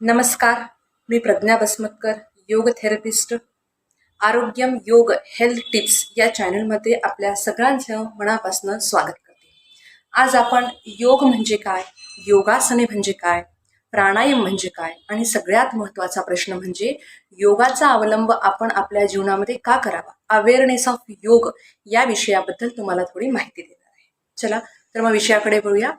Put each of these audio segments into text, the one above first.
नमस्कार. मी प्रज्ञा बसमतकर, योग थेरपिस्ट. आरोग्यम योग हेल्थ टिप्स या चॅनलमध्ये आपल्या सगळ्यांचं मनापासून स्वागत करते. आज आपण योग म्हणजे काय, योगासने म्हणजे काय, प्राणायाम म्हणजे काय आणि सगळ्यात महत्त्वाचा प्रश्न म्हणजे योगाचा अवलंब आपण आपल्या जीवनामध्ये का करावा, अवेअरनेस ऑफ योग या विषयाबद्दल तुम्हाला थोडी माहिती देणार आहे. चला तर मग विषयाकडे वळूया.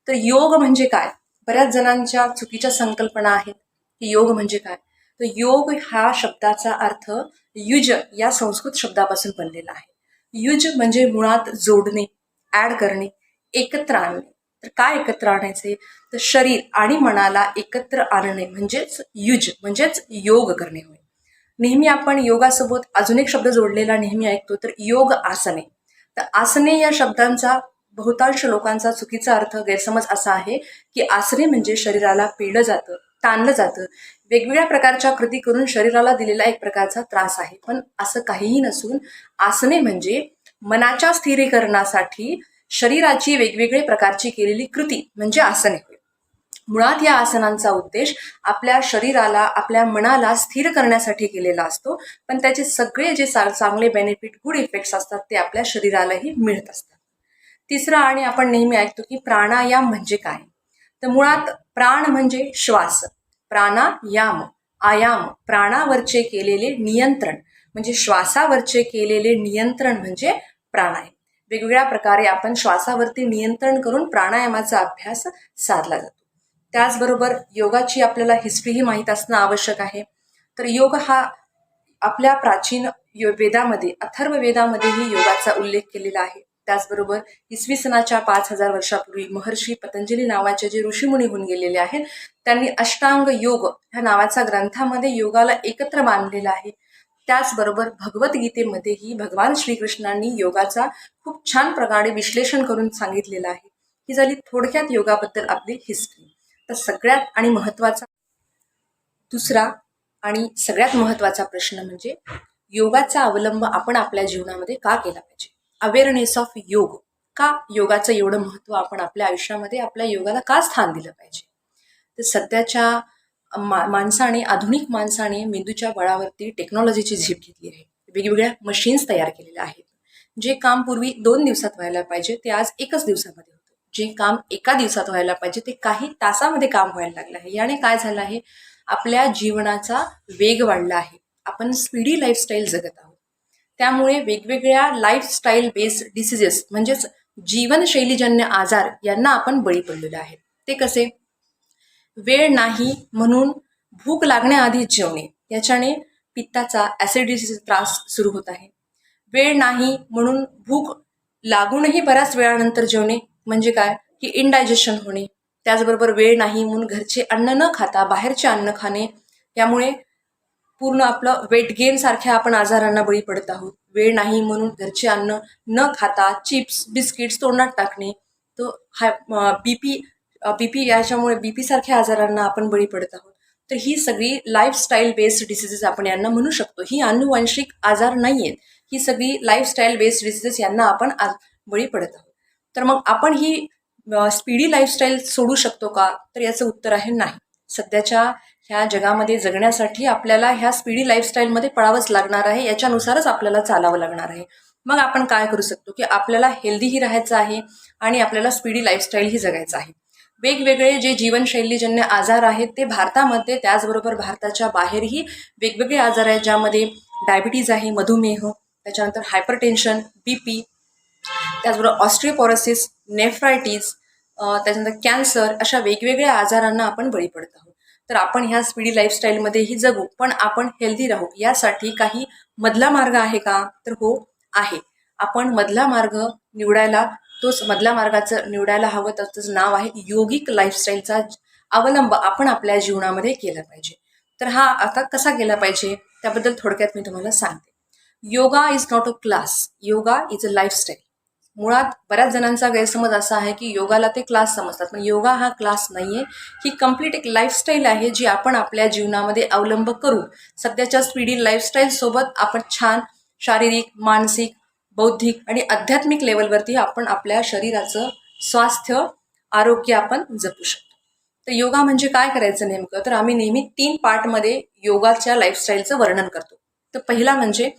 तर योग म्हणजे काय, बऱ्याच जणांच्या चुकीच्या संकल्पना आहेत की योग म्हणजे काय. तर योग हा शब्दाचा अर्थ युज या संस्कृत शब्दापासून बनलेला आहे. युज म्हणजे मुळात जोडणे, ऍड करणे, एकत्र आणणे. तर काय एकत्र आणायचे, तर शरीर आणि मनाला एकत्र आणणे म्हणजेच युज म्हणजेच योग करणे होय. नेहमी आपण योगासोबत अजून एक शब्द जोडलेला नेहमी ऐकतो, तर योग आसने. तर आसने या शब्दांचा बहुतांश लोकांचा चुकीचा अर्थ गैरसमज असा आहे की आसने म्हणजे शरीराला पिळलं जातं, ताणलं जातं, वेगवेगळ्या प्रकारच्या कृती करून शरीराला दिलेला एक प्रकारचा त्रास आहे. पण असं काहीही नसून आसने म्हणजे मनाच्या स्थिरीकरणासाठी शरीराची वेगवेगळ्या प्रकारची केलेली कृती म्हणजे आसने होय. मुळात या आसनांचा उद्देश आपल्या शरीराला, आपल्या मनाला स्थिर करण्यासाठी केलेला असतो, पण त्याचे सगळे जे चांगले बेनिफिट, गुड इफेक्ट्स असतात ते आपल्या शरीरालाही मिळत असतात. तिसरा, आणि आपण नेहमी ऐकतो की प्राणायाम म्हणजे काय. तर मुळात प्राण म्हणजे श्वास, प्राणायाम, आयाम, प्राणावरचे केलेले नियंत्रण म्हणजे श्वासावरचे केलेले नियंत्रण म्हणजे प्राणायाम. वेगवेगळ्या प्रकारे आपण श्वासावरती नियंत्रण करून प्राणायामाचा अभ्यास साधला जातो. त्याचबरोबर योगाची आपल्याला हिस्ट्रीही माहीत असणं आवश्यक आहे. तर योग हा आपल्या प्राचीन वेदामध्ये, अथर्व वेदामध्येही योगाचा उल्लेख केलेला आहे. त्याचबरोबर इसवी सनाच्या 5000 वर्षापूर्वी महर्षी पतंजली नावाचे जे ऋषीमुनी होऊन गेलेले आहेत, त्यांनी अष्टांग योग ह्या नावाच्या ग्रंथामध्ये योगाला एकत्र बांधलेला आहे. त्याचबरोबर भगवद्गीतेमध्येही भगवान श्रीकृष्णांनी योगाचा खूप छान प्रकारे विश्लेषण करून सांगितलेलं आहे. ही झाली थोडक्यात योगाबद्दल आपली हिस्ट्री. तर सगळ्यात आणि महत्त्वाचा दुसरा आणि सगळ्यात महत्त्वाचा प्रश्न म्हणजे योगाचा अवलंब आपण आपल्या जीवनामध्ये का केला पाहिजे, अवेअरनेस ऑफ योग. का योगाचं एवढं महत्त्व आपण आपल्या आयुष्यामध्ये, आपल्या योगाला का स्थान दिलं पाहिजे. तर सध्याच्या माणसाने, आधुनिक माणसाने मेंदूच्या बळावरती टेक्नॉलॉजीची झेप घेतली आहे. वेगवेगळ्या मशीन्स तयार केलेल्या आहेत. जे काम पूर्वी 2 दिवसात व्हायला पाहिजे ते आज 1च दिवसामध्ये होतं. जे काम 1 दिवसात व्हायला पाहिजे ते काही तासामध्ये काम व्हायला लागलं आहे. याने काय झालं आहे, आपल्या जीवनाचा वेग वाढला आहे. आपण स्पीडी लाईफस्टाईल जगत आहोत. त्यामुळे वेगवेगळ्या लाईफस्टाईल बेस्ड डिसिजेस म्हणजेच जीवनशैलीजन्य आजार यांना आपण बळी पडलेलो आहे. ते कसे, वेळ नाही म्हणून भूक लागण्याआधी जेवणे, याच्याने पित्ताचा, ऍसिडिटीचा त्रास सुरू होत आहे. वेळ नाही म्हणून भूक लागूनही बऱ्याच वेळानंतर जेवणे म्हणजे काय की इनडायजेशन होणे. त्याचबरोबर वेळ नाही म्हणून घरचे अन्न न खाता बाहेरचे अन्न खाणे, यामुळे पूर्ण आपलं वेट गेन सारख्या आपण आजारांना बळी पडत आहोत. वेळ नाही म्हणून घरचे अन्न न खाता चिप्स, बिस्किट्स तोंडात टाकणे, तो बीपी याच्यामुळे बीपी सारख्या आजारांना आपण बळी पडत आहोत. तर ही सगळी लाईफस्टाईल बेस्ड डिसिजेस आपण यांना म्हणू शकतो. ही अनुवांशिक आजार नाही आहेत, ही सगळी लाईफस्टाईल बेस्ड डिसिजेस यांना आपण बळी पडत आहोत. तर मग आपण ही स्पीडी लाईफस्टाईल सोडू शकतो का, तर याचं उत्तर आहे नाही. सध्याच्या ह्या जगामध्ये जगण्यासाठी आपल्याला ह्या स्पीडी लाईफस्टाईलमध्ये पडावंच लागणार आहे. याच्यानुसारच आपल्याला चालावं लागणार आहे. मग आपण काय करू शकतो की आपल्याला हेल्दीही राहायचं आहे आणि आपल्याला स्पीडी लाईफस्टाईलही जगायचं आहे. वेगवेगळे जे जीवनशैलीजन्य आजार आहेत ते भारतामध्ये, त्याचबरोबर भारताच्या बाहेरही वेगवेगळे आजार आहेत, ज्यामध्ये डायबिटीज आहे, मधुमेह, त्याच्यानंतर हायपरटेन्शन, बीपी, त्याचबरोबर ऑस्ट्रिओपोरोसिस, नेफ्रायटिस, त्याच्यानंतर कॅन्सर, अशा वेगवेगळ्या आजारांना आपण बळी पडत आहोत. तर आपण ह्या स्पीडी लाईफस्टाईलमध्येही जगू, पण आपण हेल्दी राहू, यासाठी काही मधला मार्ग आहे का, तर हो आहे. आपण मधला मार्ग निवडायला, तोच मधल्या मार्गाचं निवडायला हवं, त्याचं नाव आहे योगिक लाईफस्टाईलचा अवलंब आपण आपल्या जीवनामध्ये केला पाहिजे. तर हा आता कसा केला पाहिजे त्याबद्दल थोडक्यात मी तुम्हाला सांगते. Yoga is not a class, yoga is a lifestyle. मुळात बऱ्याच जणांचा गैरसमज असा आहे की योगाला ते क्लास समजतात, पण योगा हा क्लास नाहीये. ही कम्प्लीट एक लाईफस्टाईल आहे जी आपण आपल्या जीवनामध्ये अवलंब करू. सध्याच्या स्पीडी लाईफस्टाईल सोबत आपण छान शारीरिक, मानसिक, बौद्धिक आणि आध्यात्मिक लेवलवरती आपण आपल्या शरीराचं स्वास्थ्य, आरोग्य आपण जपू शकतो. तर योगा म्हणजे काय करायचं नेमकं, तर आम्ही नेहमी 3 पार्टमध्ये योगाच्या लाईफस्टाईलचं वर्णन करतो. तर पहिला म्हणजे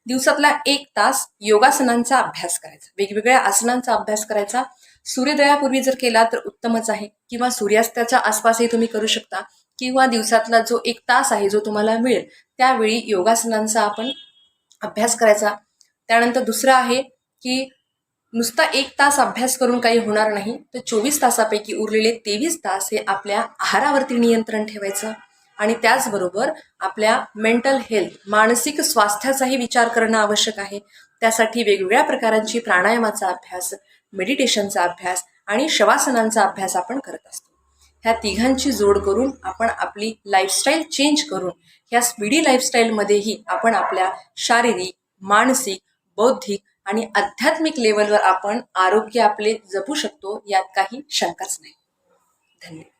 दिवसातला 1 तास योगासनांचा अभ्यास करायचा, वेगवेगळ्या आसनांचा अभ्यास करायचा. सूर्योदयापूर्वी जर केला तर उत्तमच आहे, किंवा सूर्यास्ताच्या आसपासही तुम्ही करू शकता, किंवा दिवसातला जो 1 तास आहे जो तुम्हाला मिळेल त्यावेळी योगासनांचा आपण अभ्यास करायचा. त्यानंतर दुसरं आहे की नुसता 1 तास अभ्यास करून काही होणार नाही, तर 24 तासापैकी उरलेले 23 तास हे आपल्या आहारावरती नियंत्रण ठेवायचं, आणि त्याचबरोबर आपल्या मेंटल हेल्थ, मानसिक स्वास्थ्याचाही विचार करणं आवश्यक आहे. त्यासाठी वेगवेगळ्या प्रकारांची प्राणायामाचा अभ्यास, मेडिटेशनचा अभ्यास आणि शवासनांचा अभ्यास आपण करत असतो. ह्या तिघांची जोड करून आपण आपली लाईफस्टाईल चेंज करून ह्या स्पीडी लाईफस्टाईलमध्येही आपण आपल्या शारीरिक, मानसिक, बौद्धिक आणि आध्यात्मिक लेवलवर आपण आरोग्य आपले जपू शकतो, यात काही शंकाच नाही. धन्यवाद.